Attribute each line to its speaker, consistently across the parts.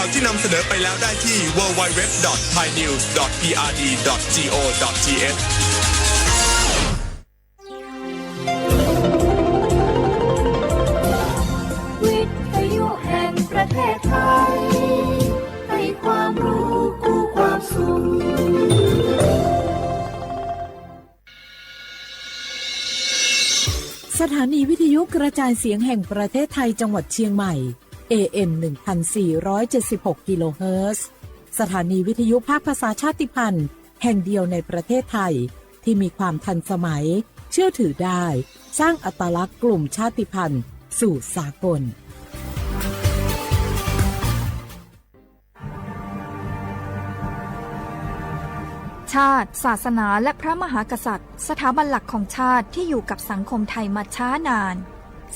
Speaker 1: ข่าวที่นำเสนอไปแล้วได้ที่ www.thainews.prd.go.th
Speaker 2: วิทยุแห่งประเทศไทยให้ความรู้คู่ความสุข
Speaker 3: สถานีวิทยุกระจายเสียงแห่งประเทศไทยจังหวัดเชียงใหม่ AM 1476 กิโลเฮิรตซ์สถานีวิทยุภาคภาษาชาติพันธุ์แห่งเดียวในประเทศไทยที่มีความทันสมัยเชื่อถือได้สร้างอัตลักษณ์กลุ่มชาติพันธุ์สู่สากล
Speaker 4: ชาติศาสนาและพระมหากษัตริย์สถาบันหลักของชาติที่อยู่กับสังคมไทยมาช้านาน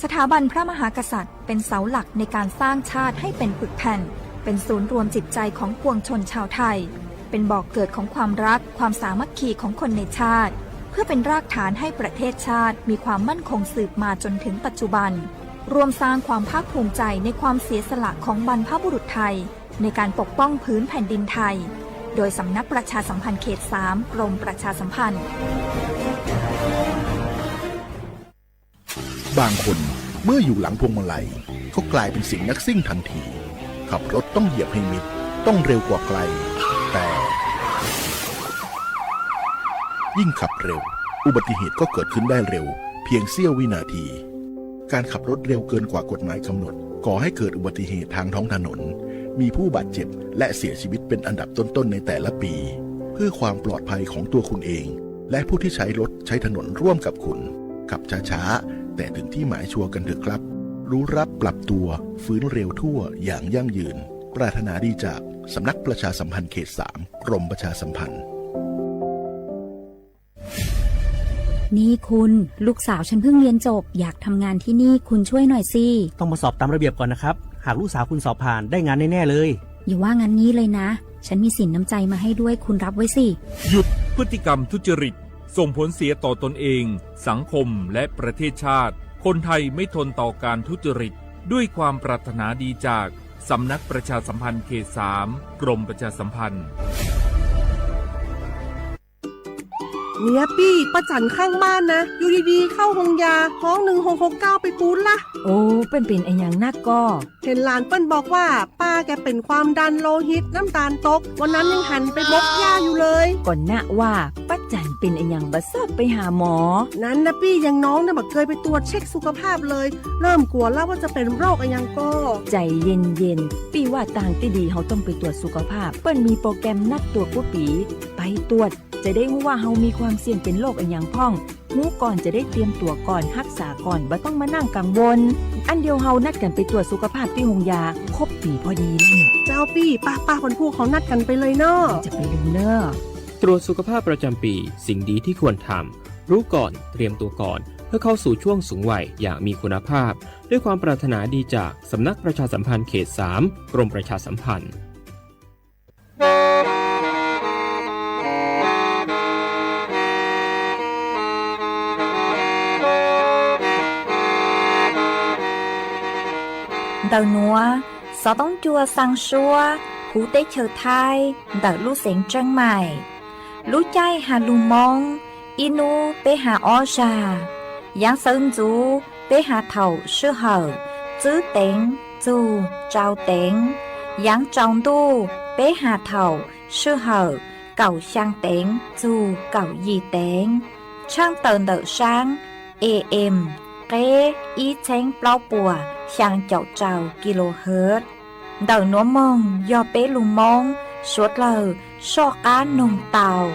Speaker 4: สถาบันพระมหากษัตริย์เป็นเสาหลักในการสร้างชาติให้เป็นปึกแผ่นเป็นศูนย์รวมจิตใจของปวงชนชาวไทยเป็นบ่อกเกิดของความรักความสามัคคีของคนในชาติเพื่อเป็นรากฐานให้ประเทศชาติมีความมั่นคงสืบมาจนถึงปัจจุบันรวมสร้างความภาคภูมิใจในความเสียสละของบรรพบุรุษไทยในการปกป้องพื้นแผ่นดินไทยโดยสำนักประชาสัมพันธ์เขต 3 กรมประชาสัมพันธ์
Speaker 5: บางคนเมื่ออยู่หลังพวงมาลัยเขากลายเป็นสิ่งนักซิ่งทันทีขับรถต้องเหยียบให้มิดต้องเร็วกว่าไกลแต่ยิ่งขับเร็วอุบัติเหตุก็เกิดขึ้นได้เร็วเพียงเสี้ยววินาทีการขับรถเร็วเกินกว่ากฎหมายกำหนดก่อให้เกิดอุบัติเหตุทางท้องถนนมีผู้บาดเจ็บและเสียชีวิตเป็นอันดับต้นๆในแต่ละปีเพื่อความปลอดภัยของตัวคุณเองและผู้ที่ใช้รถใช้ถนนร่วมกับคุณขับช้าๆแต่ถึงที่หมายชัวร์กันเถอะครับรู้รับปรับตัวฟื้นเร็วทั่วอย่างยั่งยืนปรารถนาดีจากสำนักประชาสัมพันธ์เขต 3 กรมประชาสัมพันธ์
Speaker 6: นี่คุณลูกสาวฉันเพิ่งเรียนจบอยากทำงานที่นี่คุณช่วยหน่อยสิ
Speaker 7: ต้องมาสอบตามระเบียบก่อนนะครับหากลูกสาวคุณสอบผ่านได้งานแน่ๆเลย
Speaker 6: อย่าว่างั้นนี้เลยนะฉันมีสินน้ำใจมาให้ด้วยคุณรับไว้สิ
Speaker 8: หยุดพฤติกรรมทุจริตส่งผลเสียต่อตนเองสังคมและประเทศชาติคนไทยไม่ทนต่อการทุจริตด้วยความปรารถนาดีจากสำนักประชาสัมพันธ์เขต 3 กรมประชาสัมพันธ์
Speaker 9: เนี่ยปี้ป้าจันข้างบ้านนะอยู่ดีๆเข้าห้องยาท้อง1669ไปปูนละ
Speaker 3: โอ้เป็นไอ้อย่างนักก็
Speaker 9: เห็นหลานเปิ้นบอกว่าป้าแกเป็นความดันโลหิตน้ำตาลตกวันนั้นยังหันไปบกยาอยู่เลย
Speaker 3: ก่อนนะว่าป้าจันเป็นไอ้อย่างบัดซอบไปหาหมอ
Speaker 9: นั้นนะปี้ยังน้องนะบักเคยไปตรวจเช็คสุขภาพเลยเริ่มกลัวแล้วว่าจะเป็นโรคอะไรยังก็
Speaker 3: ใจเย็นๆปี้ว่าต่างที่ดีเขาต้องไปตรวจสุขภาพเปิ้นมีโปรแกรมนัดตรวจผู้ปีไปตรวจจะได้รู้ว่าเฮามีความเสี่ยงเป็นโรคอันยังพ่องรู้ก่อนจะได้เตรียมตัวก่อนรักษาก่อนบ่ต้องมานั่งกังวลอันเดียวเฮานัดกันไปตรวจสุขภาพที่โรงยาครบปีพอดีแล้วเนี่ย
Speaker 9: เจ้าปี้ป้าคนผู้เขานัดกันไปเลยเนาะ
Speaker 3: จะไปลืมเนาะ
Speaker 10: ตรวจสุขภาพประจำปีสิ่งดีที่ควรทำรู้ก่อนเตรียมตัวก่อนเพื่อเข้าสู่ช่วงสูงวัยอย่างมีคุณภาพด้วยความปรารถนาดีจากสำนักประชาสัมพันธ์เขต 3 กรมประชาสัมพันธ์
Speaker 11: Đầu núa, gió tống chua sang xua, hú tế chờ thai, đợi lũ xén trăng mải. Lũ chay hà lù mong, inu bế hà o trà. Giáng sơn chú, bế hà thầu sư hở, chữ tên, chú, trao tên. Giáng trọng tu, bế hà thầu, sư hở, cầu sang tên, chú, cầu gì tên. Trang tờn đợi sáng, AM, kế, ý chánh bao bùa, sang chậu trào kHz. Đầu núa mong do bé lù mong, suốt lờ, so cá nồng tàu.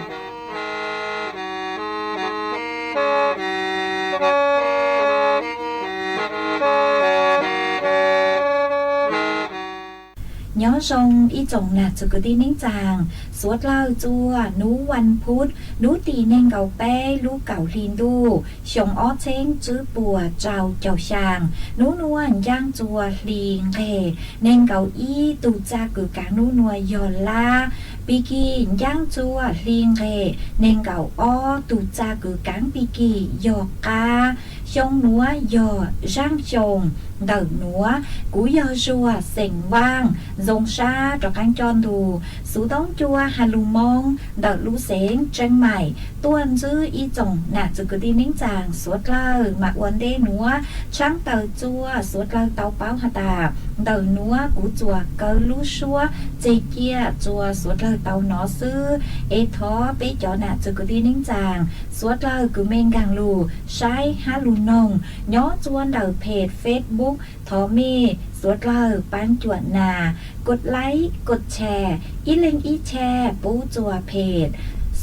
Speaker 11: Nhớ rong ý chồng là chú cứ đi nến chàng, suốt lao chua, nú văn phút, nú tì nên gầu bé, lú cảo linh đu, xong ó chén chữ bùa trào chào chàng, nú nuôn giang chua liền ghề, nên gầu ý tù cha cử cả nú nuôi dò la, bì kỳ giang chua liền ghề, nên gầu ó tù cha cử cán bì kỳ dò ca, trong núa giờ rang chồng đợt núa cú giờ rùa sành vang dòng xa cho canh tròn đù sú tống chua hà lù mong đợt lũ sén tranh mày tuôn dư y chồng nạt dự cứ đi nính chàng suốt lơ mà uốn đê núa trắng tờ chua suốt lơ tàu báo hà tà đợt núa cú chùa cơ lũ xua chê kia chùa suốt lơ tàu nó sư ê thó bế cho nạt dự cứ đi nính chàng suốt lơ cứ men gàng lù sai hà lù nồng nhó chuôn đợt page Facebook thó mê suốt lơ bán chuột nàกดไลค์กดแชร์อีเล็งอีแชร์ปูจัวเพจ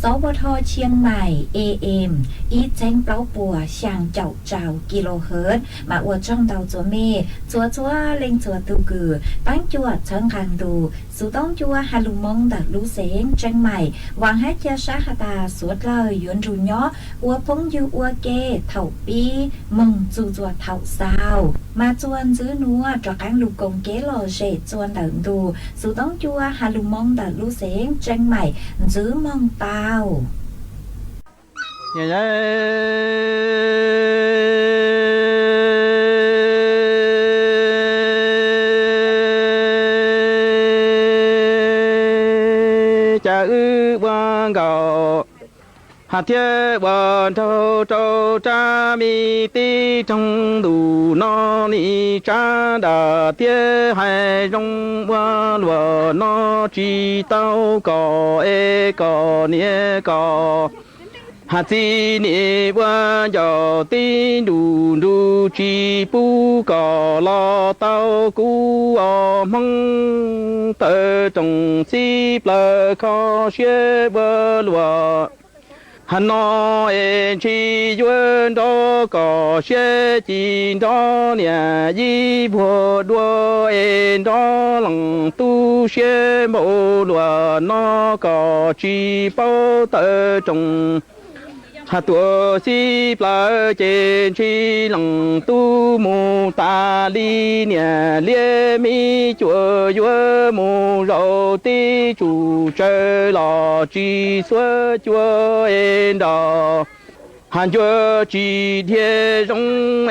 Speaker 11: สวทเชียงใหม่ AM อีแจ้งเปล่าปัวช่างเจ้าเจ้ากิโลเฮิรตซ์มาอวดช่องเตาจัวเมจัวเล็งจัวตูกือปั้งจัวเชิงคังดูสูต้องจัวฮาลุมงดัดลูเสงเชียงใหม่วางให้เจ้าชาฮาตาสวดเลยยวนรูย้ออัวพงยูอัวเกเถ่าปีมึงจูจัวเถ่าซาวมาจวนซื้อนัวจอกอังลูกงเกลอเจจวนเดินดูสูต้องจัวฮาลุมงดัดลูเสงเชียงใหม่ซื้อมองตา
Speaker 12: hạt thiết bờ trâu trâu cha mi ti trong đủ nó ni cha đà thiết hai trong qua lúa nó chỉ tao cò e cò nia cò hạt gì ni qua giờ ti đủ đủ chỉ pu cò lo tao cú mong tơ trong si plơ kho xe bờ lúa hắn nói chỉ duyên đó có sẽ chỉ đó nhà gì bộ đua đó lòng tu sẽ bộ đua nó có chỉ bao tờ trong hạt tua si plơ trên chỉ lòng tu mù ta li nhà lia mi chùa duyên mù rau ti chủ chơi lò chỉ xưa chùa đó hàn chùa chỉ thiên rong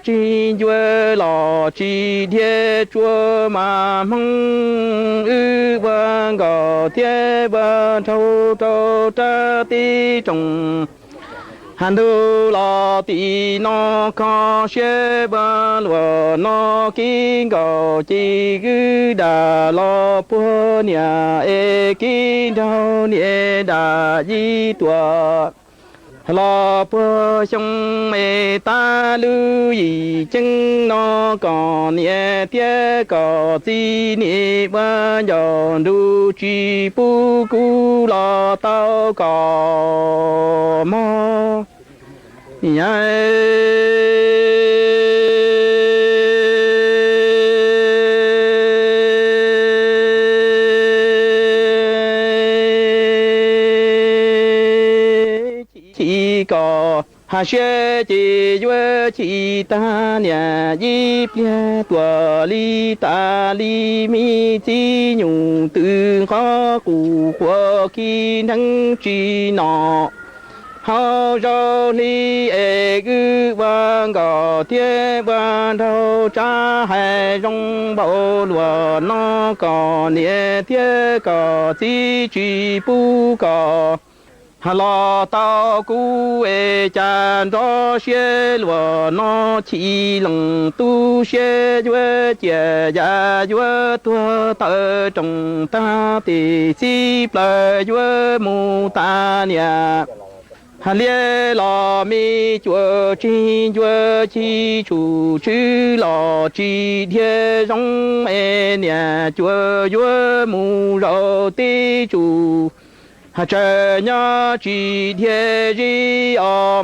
Speaker 12: chỉ chùa lò chỉ thiên chùa mà mong ư vang gò thiên vang thâu thâu ta ti trong hàn đu lo ti nó có xe ba lúa nó kinh cầu chỉ cứ đà lo pua nhà kinh đâu nhà đà di tua lo pua trong mẹ ta lưu gì chân nó còn nhà tiếc có gì nè ba giờ đu chỉ pu cu lo tao có mò chỉ có hà xe chỉ duy chỉ ta nhà dịp nhà tua li ta li mi chỉ nhung từ khó cụ của khi nắng chỉ nọ hao rau li e gu vang gò thiên vang thâu cha hai rong bao lúa nó có nia thiên có chi chi pu có hà lo tao cu e chan đó xe lúa nó chỉ lòng tu xe duyên chia gia duyên tua tơ trong ta thì si plei duyên mu ta nia hà lia lò mi chùa chi chùa chi chủ chư lò chi thiên rong e nhà chùa chùa mu rau ti chủ hà trời nhá chi thiên ri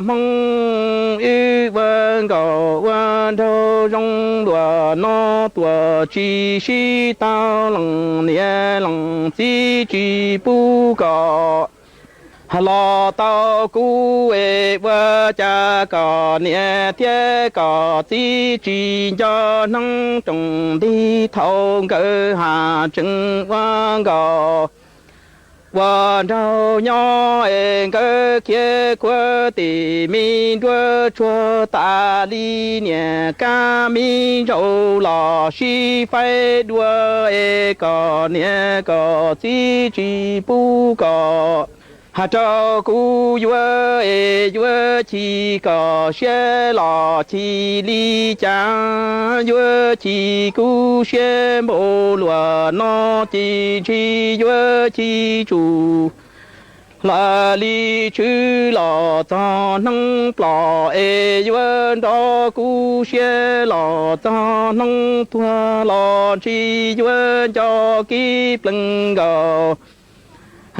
Speaker 12: mong ư vân cầu vân thâu rong đùa nó tua chi si tao lòng nia lòng chi chi pu cò hà lo tao cu e vợ cha có nia thiên có chi chi cho năng trồng đi thâu cơ hà trưng vang gò 我朝鸟恩个结果的民族做大理念革命走了西非多一个年个自己不高。哈照顾越几个学老几里讲越几顾学摩罗那几去越几住。là li chư lò cho nông plò e yuan đó cu xe lò cho nông thua lò chi yuan cho ki pleng gò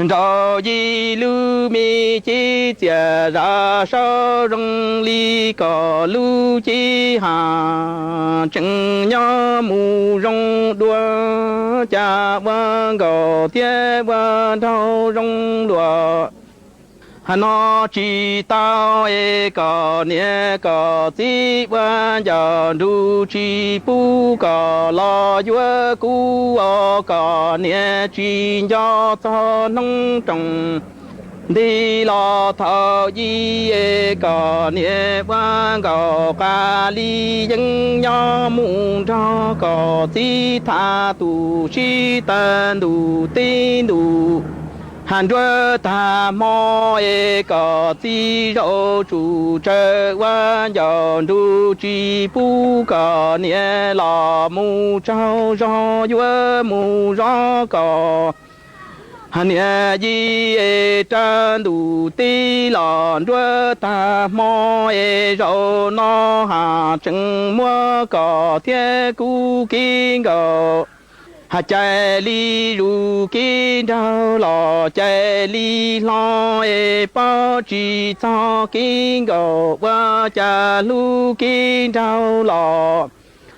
Speaker 12: cho di lu mi chi chia ra sao rong li có lu chi hà chừng nhớ mù rong đua cha vang gò tie vang thâu rong đua nó chỉ tao e có nhẹ có chỉ vang giờ du chi pu có lo vua cu có nhẹ chỉ cho nông trồng đi lo thọ di e có nhẹ vang có ca li dân nhỏ mùng cho có chỉ tha tu chi tân tu tin tu hàn chúa ta mò e có chỉ rau chủ trợ quan dọn du chi pu có nhẹ lò mù trao rau chúa mù rau có hàn nhẹ di e trăn du ti lòn chúa ta mò e rau nó hà chừng mua có thiết cú kinh gò hà chạy li ru kinh đau lò chạy li lo e bao chỉ cho kinh gò qua cha lu kinh đau lò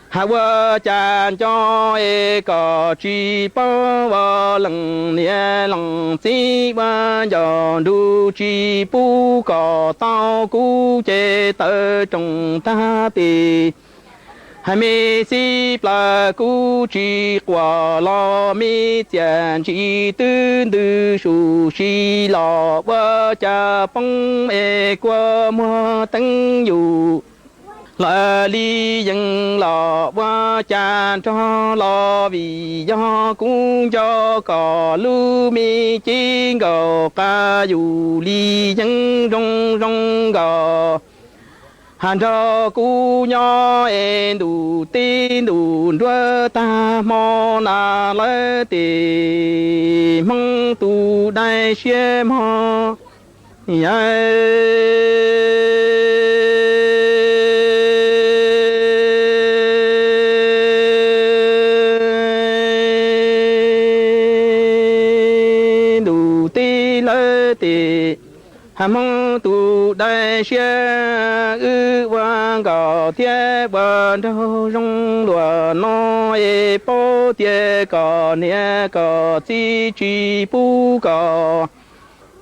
Speaker 12: hà qua cha cho e có chỉ bao vào lần nhẹ lần chỉ qua giờ du chỉ bu có tao cú chế tơ trong ta tì hai mi si pla cu chi qua lo mi tian chi tư tư su chi lo wa cha pong e qua mo tăng yu la li dân lo wa cha cho lo vì do cũng cho có lu mi chi go ca yu li dân rong rong go hàn cho cu nhỏ en đủ tin đủ đua ta mò na lỡ tì mong tu đại xe mò đủ tin lỡ tì hà mong tu đại xe ư vang gò tie vang đâu rong lúa nó e po tie cò nia cò chi chi pu cò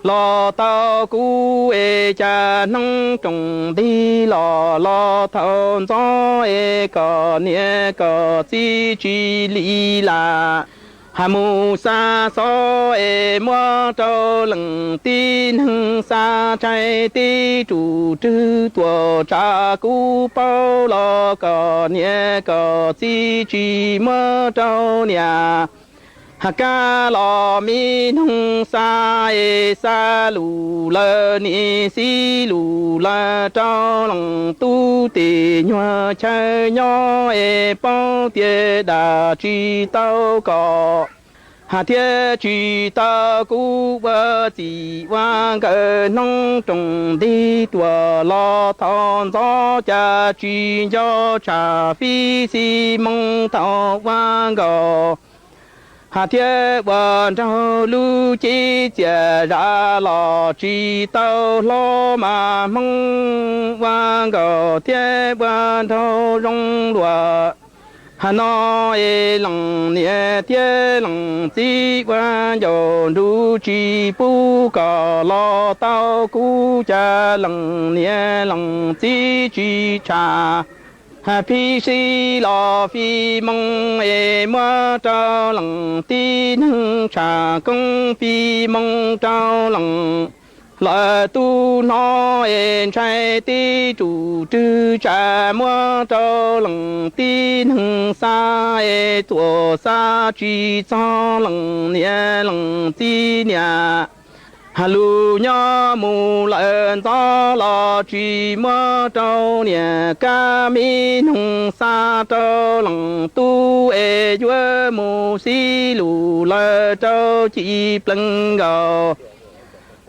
Speaker 12: lo tao cu e cha nông trồng đi lo thôn gió e cò nia cò chi chi li la hà mù sa so e mua trâu lừng tin hưng sa trái ti chủ trư tua cha cu bao lo cò nhẹ cò chi chi mua trâu nhà hà ca lo mi hưng sa e sa lù lơ ni si lù la trâu lừng tu tì nhua chơi nhỏ e bao tia đà chi tao cò hà thiết chỉ ta cú bơ chỉ vang cờ nông trồng đi tua lo thon gió cha chỉ cho trà phi si mong thọ vang gò hà thiết bần trâu lu chi chia ra lo chỉ tao lo mà mong vang gò thiết bần trâu rong lúa hà nó e lòng nhẹ tie lòng chi quan dồn du chi pu cò lo tao cu cha lòng nhẹ lòng chi chi cha Phi si lo phi mong e ma trao lăng ti nâng trà công phi mong trao lăng lại tu nó en trai ti chủ trư trà mua trao lăng ti nâng sa e tua sa chi cho lăng nia lăng ti nia hà lu nhớ mù lợn gió lò chỉ mơ trâu nè ca mi nung sa trâu lăng tu e dưa mù xí lù lơ trâu chỉ pleng gò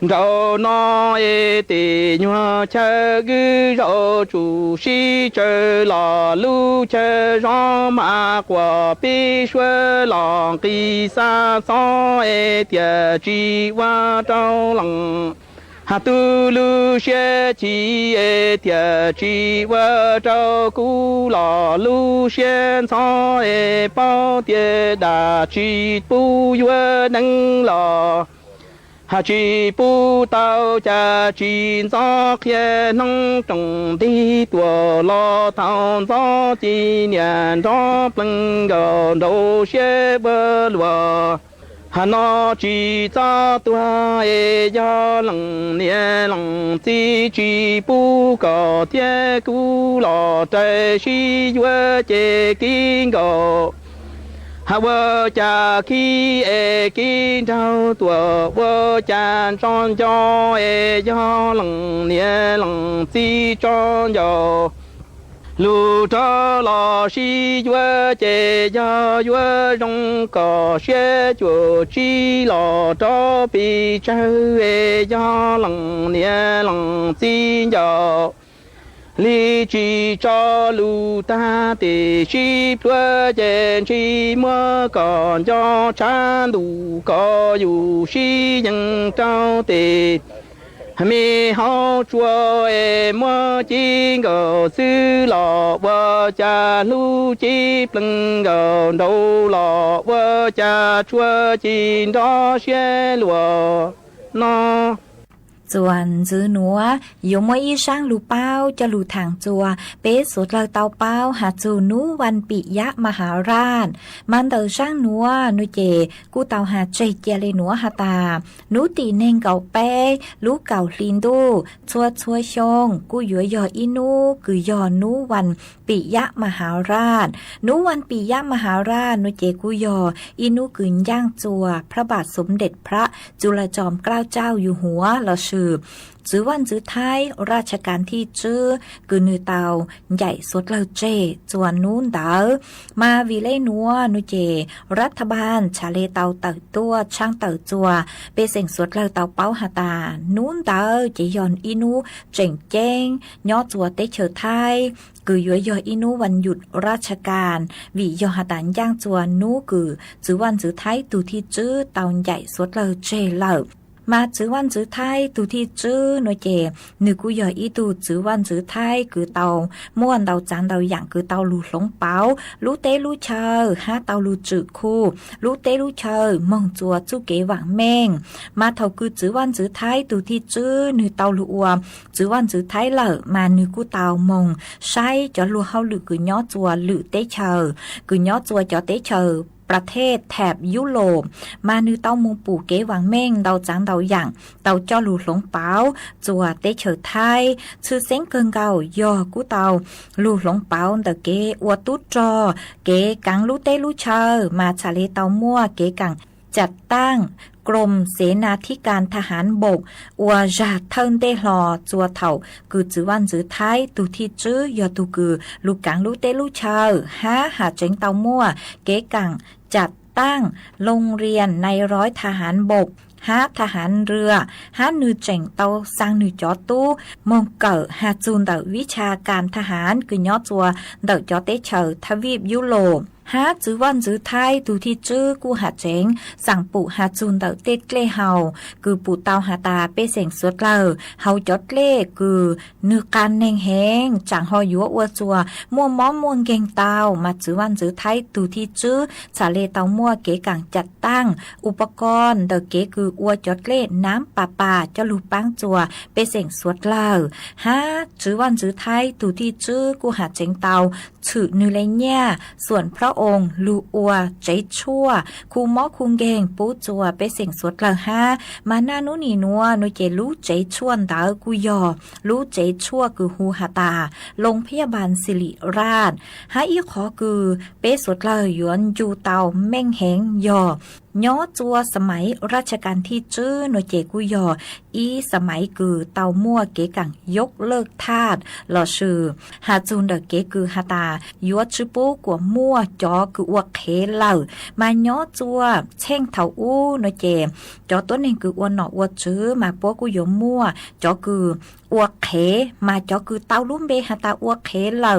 Speaker 12: rau nó e tê nhua chơi gư rau chủ sĩ chơi lò lu chơi rau mà quả pi xuôi lòng kỳ sa so e tiệt chỉ qua trâu lăng hà tu lu xe chỉ e tiệt chỉ qua trâu cú lò lu xe so e bao tiệt đà chỉ bu yue nâng lò hà chỉ bu tao cha chỉ gió kia nông trồng đi tua lo thao gió chỉ niệm gió pleng gò đầu xe bơ lùa hà nó chỉ cho tua e gió lăng nia lăng chỉ bu cò thiên cú lò trái xí yue chế kinh gò hà vợ cha khi e kinh trao tua vợ cha tròn cho e gió lăng nia lăng chỉ tròn gió lu cho lo xí yue chế gió yue rong cò xe chùa chi lo cho bi trao e gió lăng nia lăng chỉ gió lý chỉ cho lu ta để chỉ bữa trên chỉ mơ còn cho cha đủ cóอยู่xí nhân trao để mi hao chùa em mơ chỉ ngờ sư lò vợ cha lu chỉ pleng ngờ đâu lò vợ cha chùa chỉ đó xe lùa nó
Speaker 11: ส่วนจื้อหนัวอยู่มวยอีช่างลูเป้าจะลูทางจัวเป๊ะสุดเราเตาเป้าหาจูนูวันปิยะมหาราชมันเตอช่างหนัวนุเจกูเตาหาใจเจเลยหนัวหาตานูตีเน่งเก่าเป้ลูกเก่าลินดูชัวชงกูหยวยยออีนูคือยอนูวันปิยะมหาราชนูวันปิยะมหาราชนุเจกูยออีนูกึ่งย่างจัวพระบาทสมเด็จพระจุลจอมเกล้าเจ้าอยู่หัวละจื้อวันจื้อไทยราชการที่จื้อกือนือเตาใหญ่สุดเราเจจวนนู้นเต๋อมาวิเล่นัวนุเจรัฐบาลชาเลเตาเต่อตัวช่างเต่อจัวเปเสียงสุดเราเตาเป้าหาตานู้นเต๋อเจยอนอีนูเจ๋งเจ้งย่อจัวเตเฉอไทยกือย้อยอีนูวันหยุดราชการวิยอหาตานย่างจัวนูกือจื้อวันจื้อไทยตูที่จื้อเตาใหญ่สุดเราเจเล่ามาจื้อวันจื้อไทยตูที่จื้อหน่วยเจนึกกูยออีตูจื้อวันจื้อไทยคือเตาม่วนเตาจานเตาอย่างคือเตาลูหลงเปาลูเตลูเชอฮะเตาลูจื้อคู่ลูเตลูเชอมองจัวจูเกหวังแมงมาเท่าคือจื้อวันจื้อไทยตูที่จื้อนึกเตาลูอัวจื้อวันจื้อไทยเหล่อมานึกกูเตามองใช้จอลูเฮาหรือคือย้อจัวหรือเตเชอคือย้อจัวจอเตเชอประเทศแถบยุโรปมานือเต้ามงปู่เก๋หวังเม่งเตาจางเตาหยางเตาจ้อหลูหลงเปาจัวเตเฉอไทยชื่อเซ้งเกิงเกายอกูเตาหลูหลงเปาเตเก๋อวดตุ๊ดจอเก๋กังลูเตลูเชอมาชาเลเตามั่วเก๋กังจัดตั้งกรมเสนาธิการทหารบกอัวจาเทินเตหลอจัวเถ่าคือจื้อวันจื้อไทยตูที่จื้อยอตูคือลูกกังลูเตลูเชอหาเจ๋งเตามั่วเก๋กังจัดตั้งโรงเรียนในร้อยทหารบกทหารเรือนือเจ๋งเตาสร้างนือจอตู้มองเกิดจูนเตอวิชาการทหารคือยอจัวเตอจอเตเฉอทวีปยุโรปจื้อวันจื้อไทยตูที่จื้อกูเจ๋งสั่งปู่จูนเตอเตเกลเฮาคือปู่เตาหาตาเป้เสียงสวดเลอเฮาจอดเล่คือนือการเน่งแหงจังหอยัวอวจัวมัวม้อมวงเกงเตามาจื้อวันจื้อไทยตูที่จื้อสาเลเตามั่วเก๋กังจัดตั้งอุปกรณ์เตอเก๋คืออวจอดเล่น้ำป่าเจ้าลูปังจัวเป้เสียงสวดเลอจื้อวันจื้อไทยตูที่จื้อกูเจ๋งเตา ถือนือเลยเนี่ยส่วนพระองค์ลูอัวใจชั่วคูมอคุงเกงปูจัวไปเสียงสวดละฮะมาหน้านุนีนัวนุเจรู้ใจชั่วดากุยอรู้ใจชั่วคือฮูฮาตาลงพยาบาลสิริราชหาอีขอคือเป้สวดละหยวนจูเตาเม่งแหงยอย่อจัวสมัยรัชกาลที่จื้อหน่วยเจกุยออีสมัยคือเตามั่วเก๋กังยกเลิกทาสหล่อชื่อหาจูนเดเก๋คือฮาตายัวชื่อปูกัวมั่วจอคืออวกเขเหล่ามาย่อจัวเช่งเถาอู้หน่วยเจจอตัวนึงคืออวนหนออวจื้อมาปัวกุยมั่วจอคืออวกเขมาจอคือเตาลุ่มเบฮาตาอวกเขเหล่า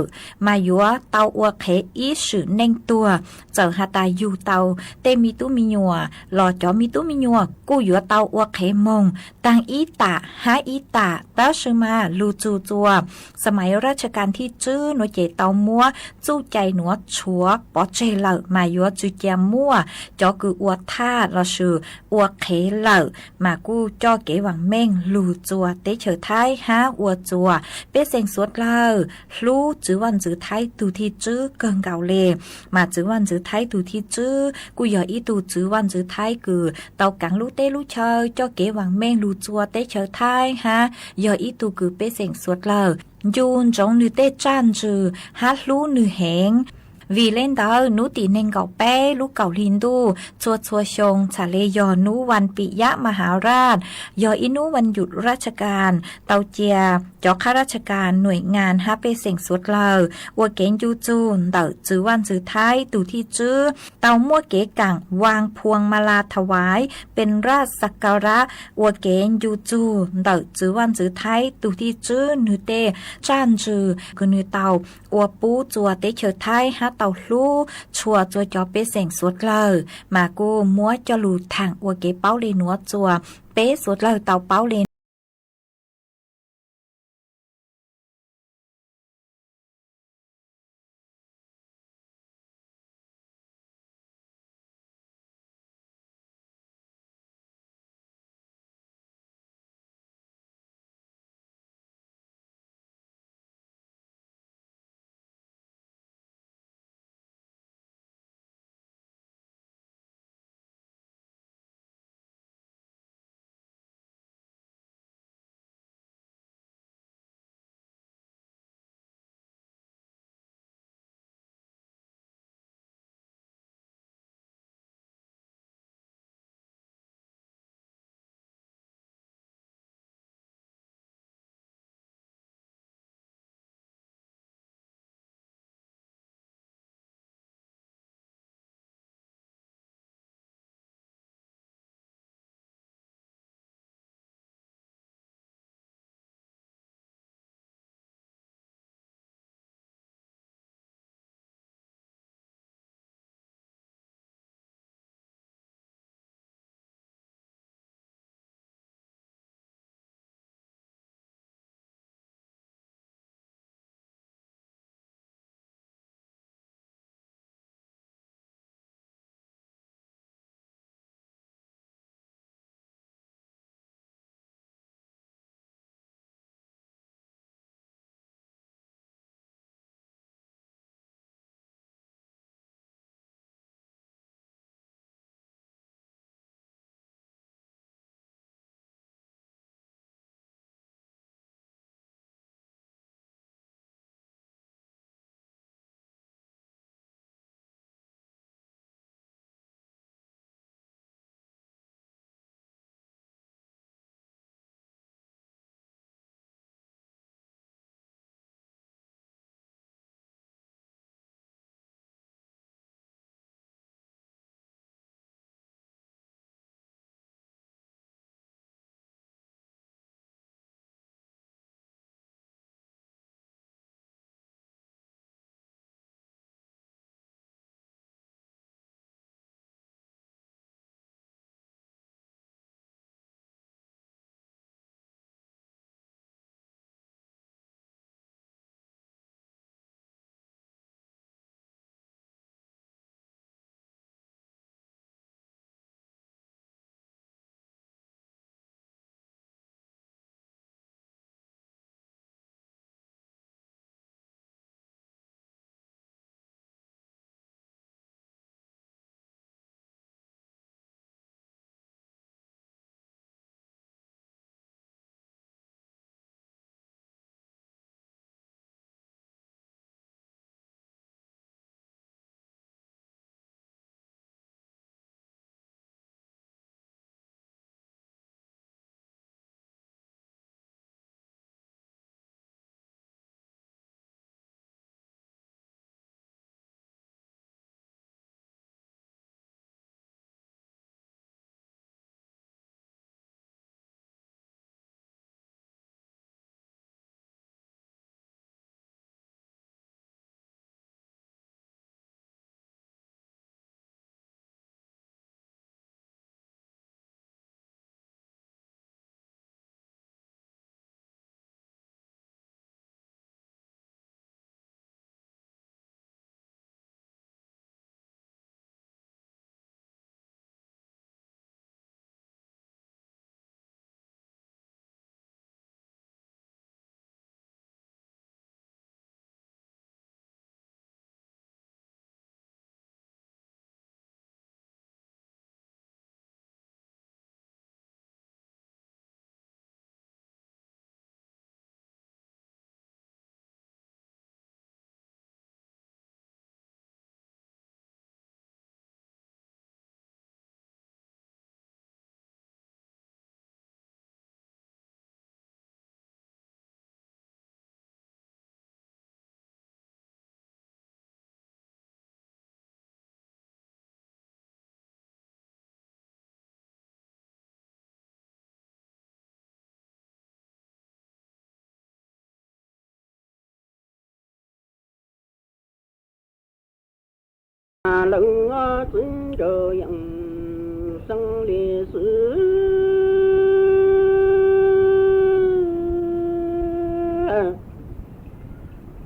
Speaker 11: มายัวเตาอวกเขอีสือเน่งตัวเจอฮาตาอยู่เตาเตมีตุมียัวหล่อจอมีตุมียัวกูยัวเตาอวกเขมงตังอีตาหาอีตาเต้าชื่อมาลูจูจัวสมัยราชการที่จื้อหน่วยเจเตามัวจู้ใจหนัวชัวปอเจเหล่ามายัวจูเจียมั่วจอคืออวทาเราชื่ออวเขเหล่ามากูจ่อเกหวังเม่งลูจัวเตเฉอท้ายหาอวจัวเป้เสียงสวดเล่าลูจื้อวันจื้อไทยตูที่จื้อเกิงเก่าเลมาจื้อวันจื้อไทยตูที่จื้อกูอย่าอีตูจื้อวันจื้อไทยคือเตากังลูเต้ลูเชยจ่อเกหวังเม่งลูจัวเตเฉอท้ายหาอย่าอีตูคือเป้เสียงสวดเล่ายูนจงnữ tê chan trừ hát lú nữ hẹn vì lên đó nú tỷ nên gạo bé lú gạo linh đu chua chuaชง trả lê yò núวันปิยะมหาราชยออินุวันหยุดราชการเตาเจียจอข้าราชการหน่วยงานฮาเปเสียงสวดเลอวัวเกนยูจูนเต๋อจื้อวันจื้อท้ายตูที่จื้อเตามั่วเก๋กังวางพวงมาลาถวายเป็นราชสักการะวัวเกนยูจูนเต๋อจื้อวันจื้อท้ายตูที่จื้อนือเตจ้านจื้อคือนือเตาวัวปูจัวเตเฉอท้ายฮาเตาลูชัวจัวจอเป้เสียงสวดเลยมากูมัวจอลูทางวัวเก๋เป้าเลยนัวจัวเป้สวดเลยเตาเป้าเลย
Speaker 12: lưng xin cho yang sang lệ sư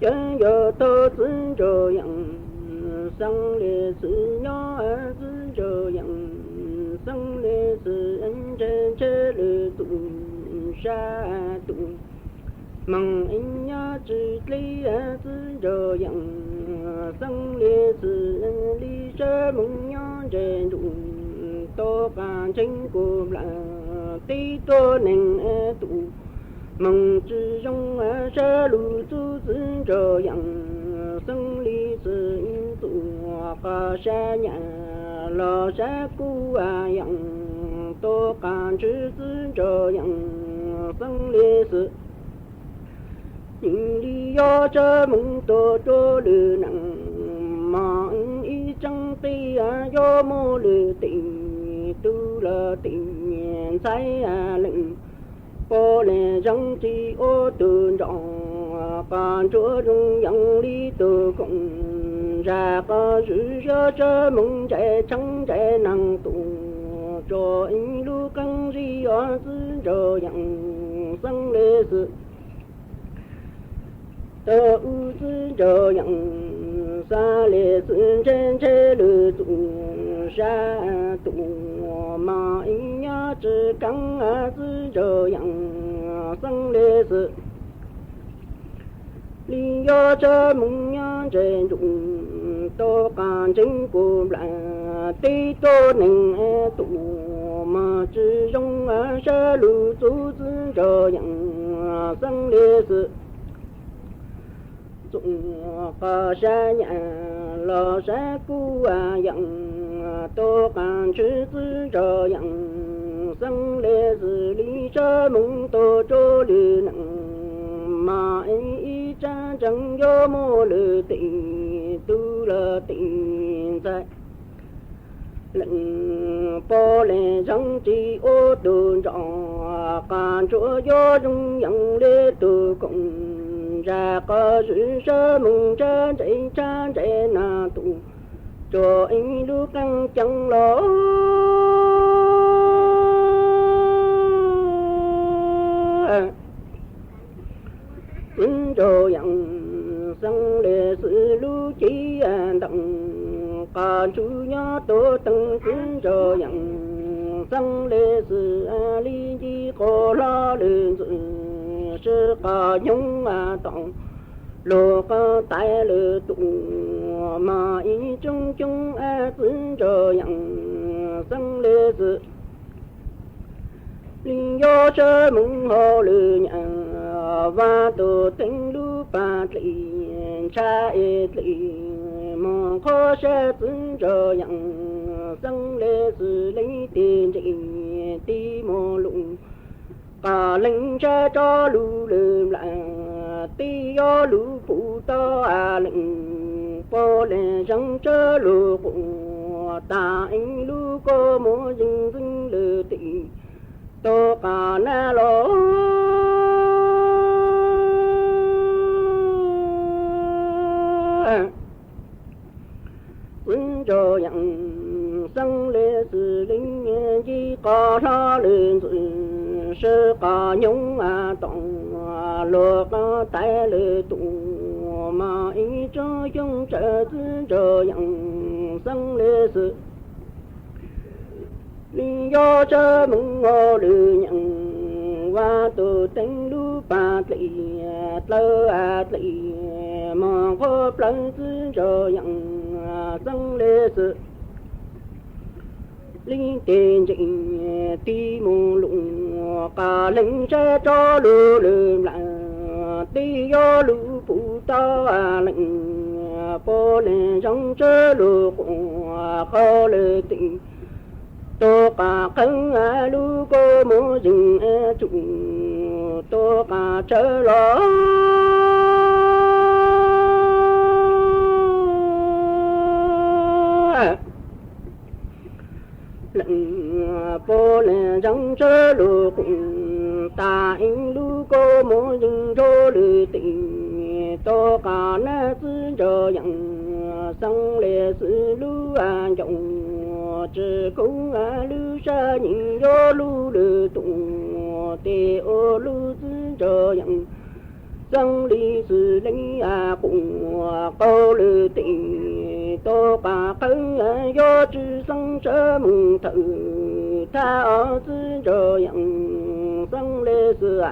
Speaker 12: chân giờ tôi xin cho yang sang lệ sư nhỏ xin cho yang sang lệ sư anh trên chế lệ tụ sa tụ mong anh nhớ chỉ lý xin cho yang sang lệ sư anh lý chế mong nhớ trên tụ tô cả chính của là tí tô nền tụ mong chỉ trong sẽ lù tu xin cho yang sang lý sư tụ cả sẽ nhà lo sẽ cu yang tô cả chỉ xin cho yang sang lý sư những lý do cho mong tô cho lư nặng mà ý chẳng tì do mô lư tình tu là tình sai lệnh có lẽ rằng chỉ ô từ đó còn chúa trong yang lý từ cùng ra có sự cho mong trẻ trắng trẻ năng tụ cho anh lu căng gì ở dưới cho yang sang lê sự tơ u dưới cho yang xa lê sự trên chế lư tụ sa tụ mà anh nhớ chỉ căng dưới cho yang sang lê sự lý do cho mong nhớ trên đụng tô cả chính của là tí tô nền tụ mà chỉ trong sẽ lù tu giữ cho yang sang lê sự dụng cả sẽ nhà lo sẽ cu yang tô cả chỉ giữ cho yang sang lê sự lý cho mong tô cho lư nặng mà ý cha chẳng do mô lư tình tu là tình tại lệnh po lệ chẳng chỉ ô tu trọ cả chỗ do trong yang lê tu cùng ra có sự sơ mong cha chạy na tu cho anh lu căng chẳng lo xin cho yang sang lệ sự lu chi đặng cả chú nhớ tổ tăng xin cho yang sang lệ sự lý chi có la lệ sự cả nhung tòng lô có tại lệ tụ mà ý chung chung xin cho yang sang lệ sự lý do cho mong hồ lư nhà và tổ tình lu ba lì cha lì mong khó sẽ xin cho yang sang lê sự lấy tiền trị ti mô lụng cả lệnh cha cho lu lư là ti do lu phụ to lệnh po lệ răng chớ lu của ta anh lu có mô dinh dinh lư tị tô cả na lo xin cho yang sang lê sự linh chi có ra lên sự sơ cả nhung tòng lô có tại lê tụ mà ý cho chung trở xin cho yang sang lê sự lý do cho mong ngô lư nhận và tổ tình lu ba lì tơ lì mà có plan xin cho yang sang lê sự linh tiền trình ti mù lụng cả lệnh sẽ cho lư lư là ti do lư phụ ta lệnh po lệ rong chớ lư của khó lệ tình tô cả khăn lu cô mô dừng chủ tô cả chớ lo lệnh bố lệ răng chớ lô cùng ta in lu cô mô dừng chô lư tình tô cả nà sư trò yang sang lệ sư lu an trọng chư cung lu sa nhìn yo lu lư tụng tê ô lu sư trò yang sang lý sư lấy cùng câu lư tình tô cả khấn yo chư sang chớ mừng thử tha ở sư trò yang sang lệ sư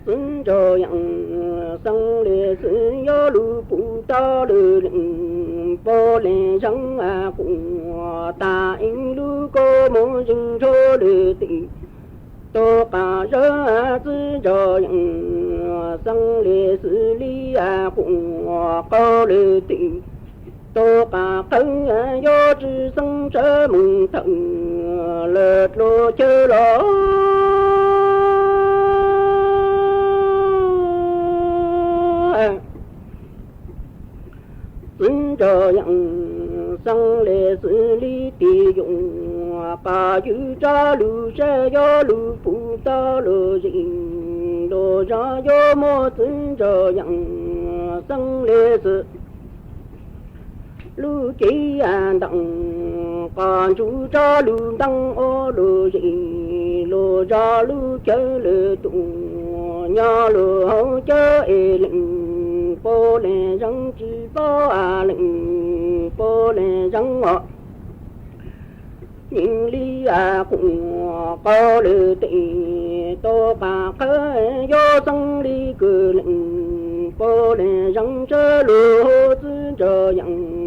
Speaker 12: sư trò yang sang lệ sư yo lu phụ ta lư lệnh bố lệ răng cùng ta in lu cô mô dừng chô lư tình tô cả rơ sư trò yang sang lệ sư lý cùng câu lư tình tô cả khấn yo chư sang chớ mừng thần lợt lô chơ lỗ sư trò yang sang lệ sư lý tì dụng cả chư cha lu sa yo lu phụ ta lô dình lô ra yo mô sư trò yang sang lệ sư lu chỉ an đặng còn chú cha lu đăng ô lu gì lu ra lu chơi lu tụng nhà lu hậu chơi lệnh bố lệ răng chỉ bố lệnh bố lệ răng ngọ nhìn lý cũng có lư tị tô bà khơi do sang lý cử lệnh bố lệ răng chớ lu sư trò yang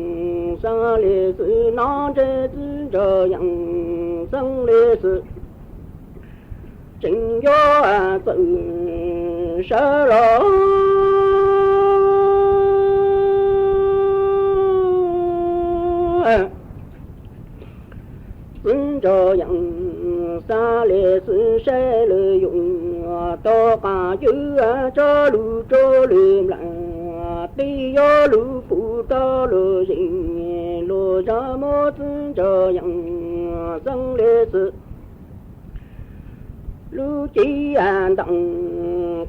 Speaker 12: sang lệ sư nó chê sư trò yang sang lệ sư chính do tự sơ lỗ sư trò yang xa lệ sư sẽ lợi dụng tô cả chữ cho lu cho luyện lại tí yo lu phụ ta lu dình lu ra mô sư trò yang sang lệ sư lu chỉ an đặng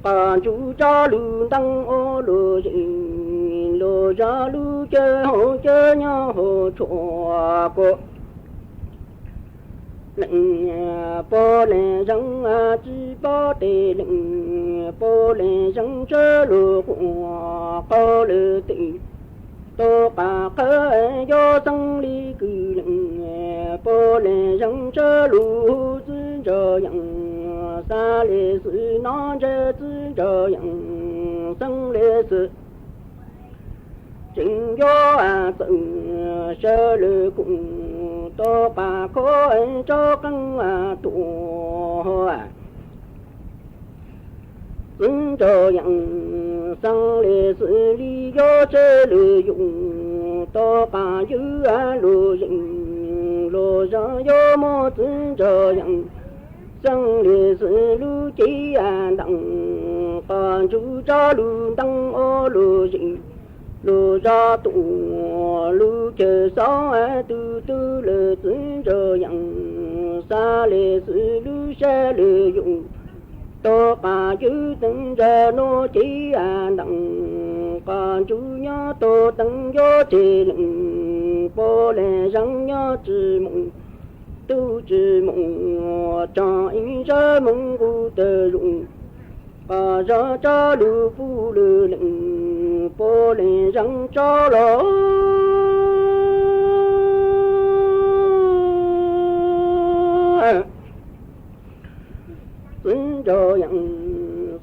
Speaker 12: còn chú cho lu đăng ô lu dình lu ra lu chơi hồ chơi nhau hồ chùa cô lệnh bố lệ răng chỉ bố tê lệnh bố lệ răng chớ lô của cô lư tị tô cả khơi do sang lý cử lệnh bố lệ răng chớ lô sư trò yang xa lệ sư nó chớ sư trò yang sang lệ sư chính do tự sơ lư cùng tô bà khối cho căng tụ sư trò yang sang lệ sư lý do chơ lư dụng tô bà dư lù dình lô ra do mô sư trò yang sang lệ sư lù chỉ đặng còn chú cho lù đăng ô lù dình lu ra tụ lu chờ gió từ từ lệ sư trò yang xa lệ sư lu sẽ lệ dụng tô cả chữ từng giờ nô chỉ đặng còn chú nhớ tô từng gió chỉ lệnh bố lệ răng nhớ chữ mộng tu chữ mộng cho in ra mộng cụ tờ dụng bà ra cha lu phu lư lệnh bố lệ răng cho lỗ sư trò yang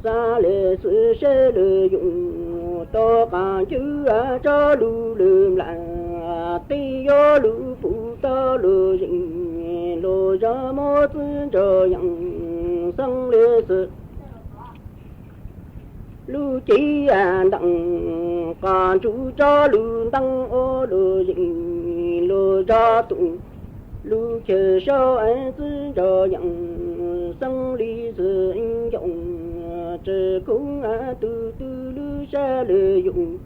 Speaker 12: xa lệ sư sẽ lư dụng tô cả chữ cha lu lư là tí yo lu phu ta lư dình lô ra mô sư trò yang sang lệ sư lu chỉ đặng còn chú cho lu đăng ô lu dình lu ra tụ lu chờ sao anh sư trò yang sang lý sư anh dụng chờ cũng từ từ lu sẽ lợi dụng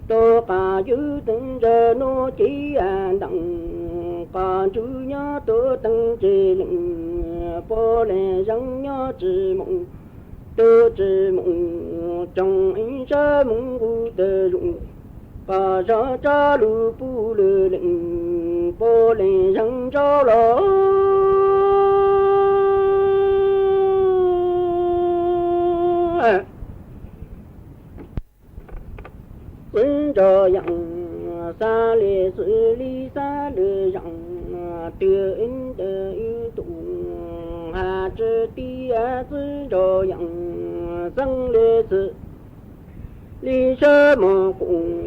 Speaker 12: tô cả chữ từng giờ nó chỉ đặng cả chú nhớ tớ tăng chế lệnh bố lệ răng nhớ chỉ mộng tớ chỉ mộng trong ánh ra mộng u tớ rụng cả ra cha lu pu lệ lệnh bố lệ răng cho lo quân cho yang sa lệ xử lý sa lệ rằng tiêu in tờ yêu tụ hà trừ ti á sư cho yang sang lệ sự lý sơ mô cùng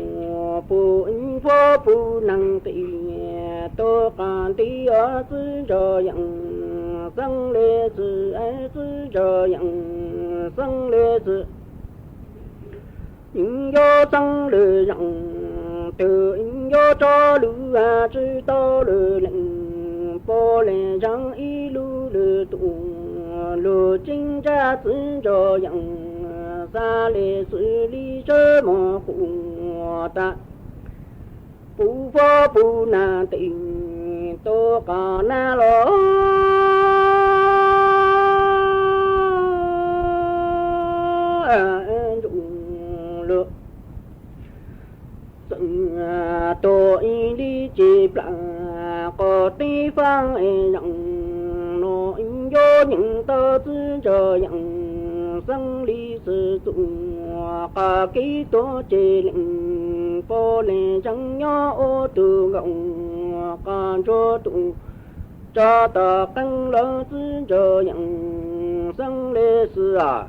Speaker 12: phụ in phó phụ năng tị tô cả ti á sư cho yang sang lệ sự á sư cho yang sang lệ sự in yo sang lệ rằng từ in yo cho lu a chư to lệ lệnh bố lệ rằng y lu lệ tụ lu chính ra sư cho yang sa lệ xử lý sơ mô cùng ta phụ phó phụ na tình tô cả na lo lựa tô y đi chỉ là có tí phang rằng nó in vô những tơ tư chờ rằng sang lý sử dụng cả ký tố chế lệnh bố lệ chẳng nhó ô từ gọng cả cho tụ cho ta căng lỡ tư chờ rằng sang lê sư à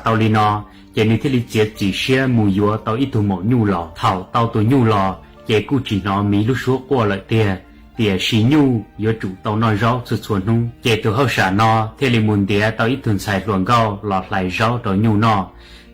Speaker 13: tàu li nó chỉ nên thiết lý chết chỉ xe mù gió tàu ít tu mỏ nhu lò thảo tàu tu nhu lò chỉ cụ chỉ nó mí lúc số qua lại tiền xí nhu gió chủ tàu nói rõ sự xuân nung chỉ tu hậu sản nó thiết lý muốn tiền tàu ít tuần xài luồng gạo lọt lại rõ tàu nhu nó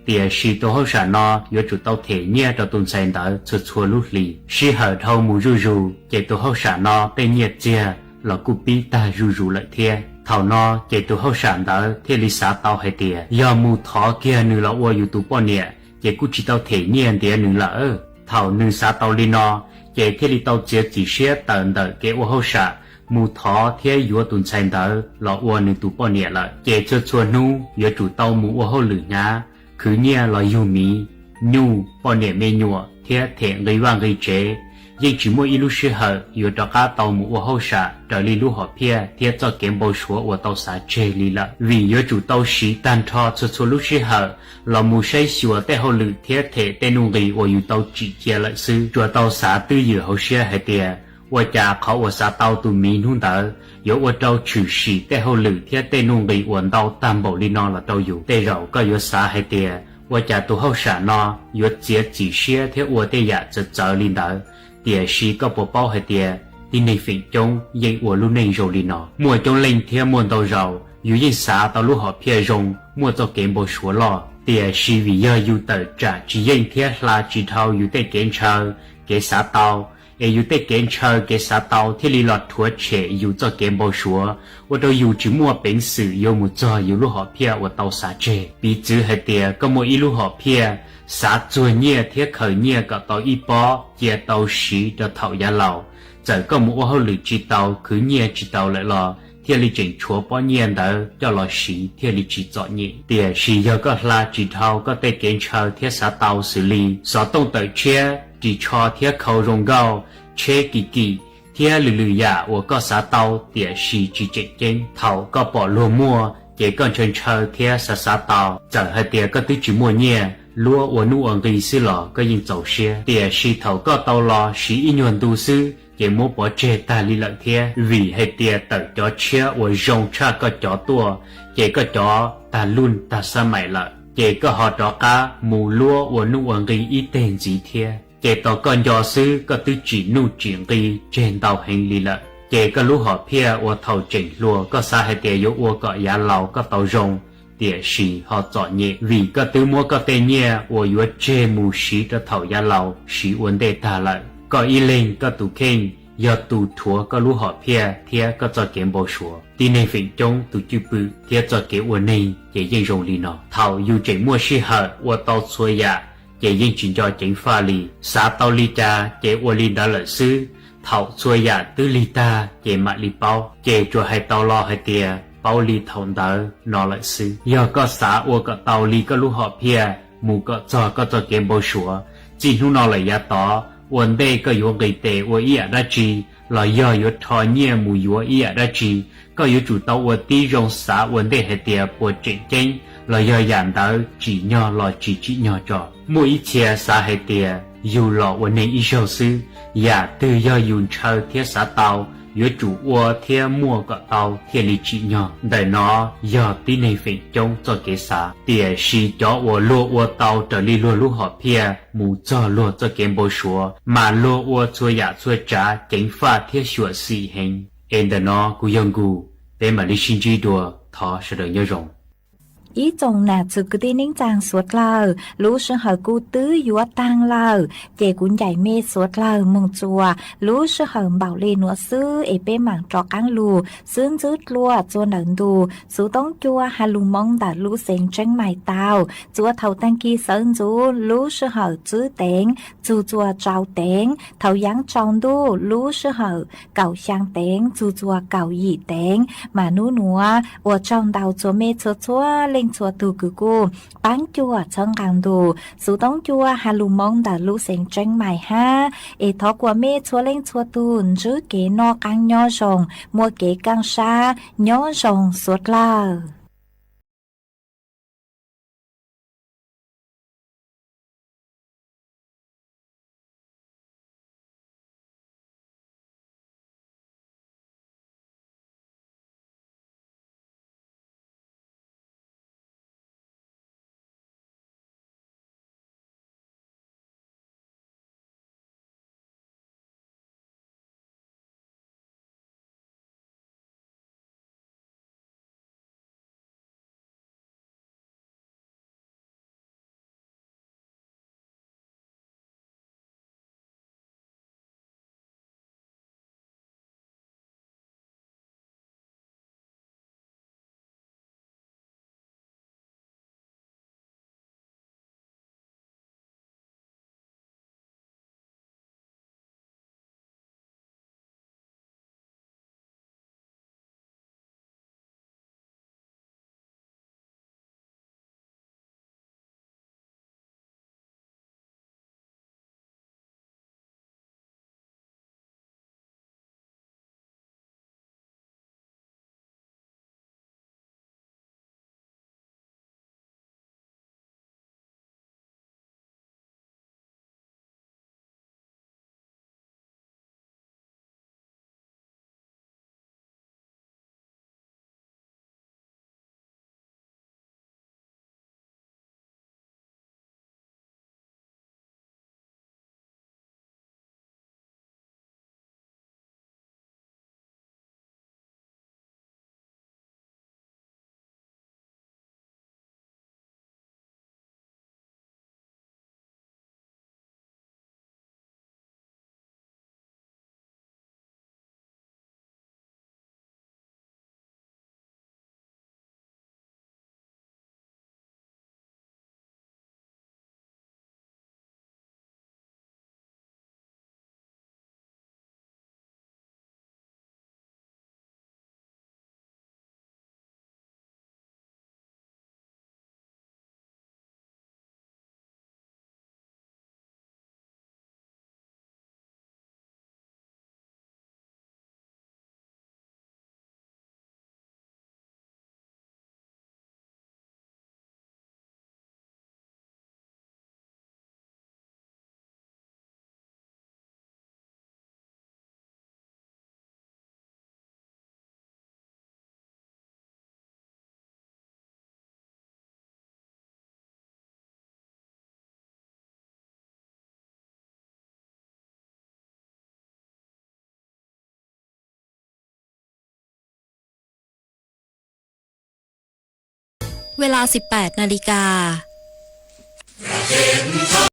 Speaker 13: tiền xí tu hậu sản nó gió chủ tàu thể nhẹ tàu tuần xài tàu sự xuân lúc lì xí hở thâu mù rù chỉ tu hậu sản nó tên nhiệt chia là cụ pi ta rù lại thiê thảo nó chỉ tu hậu sản đó thiê lý xã tàu hay tiề do mù thọ kia nữ là ua yêu tu bọn nhẹ chỉ cụ chỉ tàu thể nhiên tiề nữ là thảo nữ xã tàu li nó chỉ thiê lý tàu chỉ xe tận đợi cái ua hậu sản mù thọ thiê yêu tuần xanh đó là ua nữ tu bọn nhẹ là chỉ cho chua nu yêu chủ tàu mù ua hậu lử nhá cứ nhẹ là yêu mí nhu bọn nhẹ mê nhua thiê thể gây vang gây chế nhưng chỉ mỗi lúc xưa hở yêu cho cá tàu mũ hậu xả trở đi lúc họ pia thiết cho kiếm bầu số của tàu xả chê li lợ vì yêu chủ tàu xí tan thọ cho lúc xưa hở là mù say xùa tại hậu lự thiết thể tên nung gì của yêu tàu chỉ chia lại sư cho tàu xả tư dự hậu xưa hay tiền của cha khó của xả tàu tụ mì hung tờ yêu của tàu trừ xí tại hậu lự thiết tên nung gì của tàu tam bảo li non là tàu dù tê rậu có yêu xả hay tiền của cha tụ hậu xả nó yêu chia chỉ xia thiết của tê dạ trở linh tờ địa sĩ có bộ bao hay địa tin này phải trông dây của lúc này rồi đi nó mùa trông lên theo muôn tàu giàu dù dây xã tàu lúc họ phía rồng mua cho kém bộ số lò địa sĩ vì giờ dù tờ trả chỉ dây theo là chỉ thao dù tê kém chờ cái xã tàu dù tê kém chờ cái xã tàu thì lý lọt thua trẻ dù cho kém bộ số và đâu dù chỉ mua bánh sử dù một cho dù lúc họ phía và tàu xã trẻ bị chữ hay địa có một ít lúc họ phía xã chùa nhẹ thiết khởi nhẹ cả tàu y bó chia tàu xí cho thảo giá lầu giờ có một hậu lử chỉ tàu cứ nhẹ chỉ tàu lại lò thiết lý chỉnh chúa bó nhẹ đó cho lò xí thiết lý chỉ dọn nhẹ tiền xí giờ có là chỉ thao có thể kiến chờ thiết xã tàu xử lý xã tông tới chia chỉ cho thiết khẩu rồng gạo chế kỳ kỳ thiết lử giả của có xã tàu tiền xí chỉ chạy trên thảo có bỏ lúa mua chỉ còn chân chờ thiết xã tàu giờ hai tiền có tí chỉ mua nhẹ lúa của nu ở gây sư lò có những dầu xe tiền sĩ thầu có tàu lò sĩ in nhuận tu sư chỉ mua bỏ chè ta li lợn thia vì hay tiền tờ chó chia của rồng cha có chó tua chỉ có chó ta luôn ta sa mày lợn chỉ có họ chó cá mù lúa của nu ở gây ít tên gì thia chỉ tàu con giò sư có tư chỉ nu chuyển gây trên tàu hành li lợn chỉ có lúa họ pia của thầu chỉnh lúa có xa hay tiền yếu của có giá lầu có tàu rồng địa sĩ họ chọn nhẹ vì có tư mua có tên nhẹ của yếu chê mù sĩ cho thảo gia lầu sĩ vấn đề ta lại có y lên có tù kênh do tù thua có lũ họ pia thia có cho kiếm bầu sủa tin này phải trông tù chư bự thia cho kiếm uẩn này để dây rồng lì nọ thảo dù chạy mua sĩ hở của tàu xuôi dạ để dây chuyển cho chính pha lì xã tàu lì cha để uẩn lì đã lợi sư thảo xuôi dạ tư lì ta để mạ lì bao để cho hai tàu lo hai tia bao lì thòng đỡ nó lại sư giờ có xã của có tàu lì có lúc họ pia mù có cho kiếm bầu sủa chỉ lúc nó lại giá tỏ vấn đề có yếu gây tệ của ý đã chi là do yếu thọ nhẹ mù yếu ý đã chi có yếu chủ tàu của tí rong xã vấn đề hệ tiệp của chính chính là do giảm đỡ chỉ nhỏ là chỉ nhỏ cho mỗi ý chia xã hệ tiệp dù là vấn đề ý sâu sư và từ do dùng chơi thiết xã tàu yếu chủ ua thiết mua cả tàu thiết lý trị nhỏ để nó giờ tí này phải trông cho cái xã tỉa xì cho ua lô ua tàu trở đi lô lúc họ pia mù cho lô cho kiếm bầu sủa mà lô ua chua dạ chua trả chính pha thiết sủa xì hình em để nó cú dân cú để mà đi xin chi đùa thọ sẽ được nhớ rộng
Speaker 11: ý chồng nà chữ cứ tin nín chàng suốt lờ lũ sư hờ cu tứ dúa tang lờ chè cuốn dạy mê suốt lờ mông chùa lũ sư hờ bảo lê nụa sư ế bê mảng trọ cáng lù sướng dứt lùa chua nẩn đù sú tông chua hà lù mong đã lũ xén tranh mài tàu chua thầu tăng kỳ sơn chú lũ sư hờ chữ tén chú chua trao tén thầu giáng tròn đu lũ sư hờ cầu sang tén chú chua cầu dị tén mà nú nụa ua trong đầu chua mê chua chua lên chùa từ cử cô bán chùa chân càng đồ số tống chùa hà lù mong đã lũ sen tranh mài ha ê thọ của mê chùa lên chùa tùn chứ kế no càng nhỏ rồng mua kế càng xa nhỏ rồng suốt là
Speaker 14: เวลา 18 นาฬิกา